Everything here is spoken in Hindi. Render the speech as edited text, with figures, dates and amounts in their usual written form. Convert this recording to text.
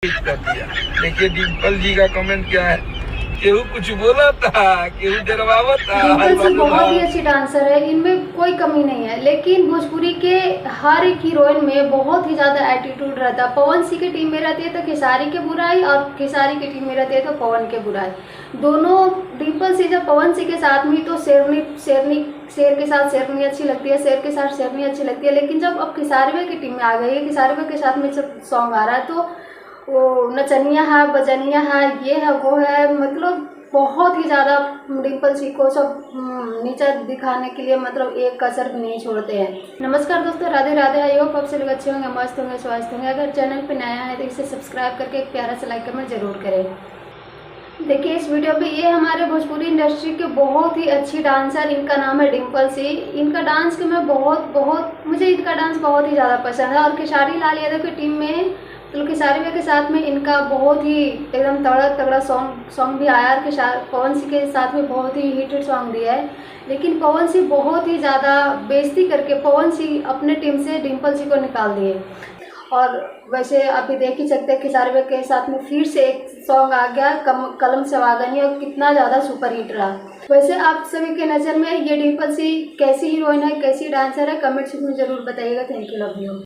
हिट कर दिया। देखिए डिम्पल जी का कमेंट क्या है, केहू कुछ बोला था, केहू डरवावा था। डिम्पल जी बहुत ही अच्छी डांसर है, इनमें कोई कमी नहीं है, लेकिन भोजपुरी के हर एक हीरोइन में बहुत ही ज़्यादा एटीट्यूड रहता है। पवन सिंह की टीम में रहती है तो खेसारी की बुराई, और खेसारी की टीम में रहती है तो पवन के बुराई। दोनों डिम्पल सिंह जब पवन सिंह के साथ में तो शेरनी शेरनी शेर के साथ शेरनी अच्छी लगती है, शेर के साथ शेरनी अच्छी लगती है, लेकिन जब अब खेसारी की टीम में आ गई है, खेसारी के साथ में जब सॉन्ग आ रहा है तो वो नचनिया है, बजनिया है, ये है वो है, मतलब बहुत ही ज़्यादा डिम्पल सिंह को सब नीचा दिखाने के लिए मतलब एक कसर भी नहीं छोड़ते हैं। नमस्कार दोस्तों, राधे राधे। आई होप आप सब लोग अच्छे होंगे, मस्त होंगे, स्वास्थ्य होंगे। अगर चैनल पे नया है तो इसे सब्सक्राइब करके एक प्यारा सा लाइक कमेंट जरूर करें। देखिए इस वीडियो पे ये हमारे भोजपुरी इंडस्ट्री के बहुत ही अच्छी डांसर, इनका नाम है डिम्पल सिंह। इनका डांस के मैं मुझे इनका डांस बहुत ही ज़्यादा पसंद है। और खेसारी लाल यादव की टीम में तो खेसारी के साथ में इनका बहुत ही एकदम तगड़ा तगड़ा सॉन्ग भी आया। और पवन सिंह के साथ में बहुत ही हिट सॉन्ग दिया है, लेकिन पवन सिंह बहुत ही ज़्यादा बेइज्जती करके पवन सिंह अपने टीम से डिम्पल सिंह को निकाल दिए। और वैसे अभी देख ही सकते हैं खेसारी के साथ में फिर से एक सॉन्ग आ गया, कलम से वागनी, और कितना ज़्यादा सुपर हिट रहा। वैसे आप सभी के नज़र में ये डिम्पल सिंह कैसी हीरोइन है, कैसी डांसर है, कमेंट सेक्शन में जरूर बताइएगा। Thank you, love you.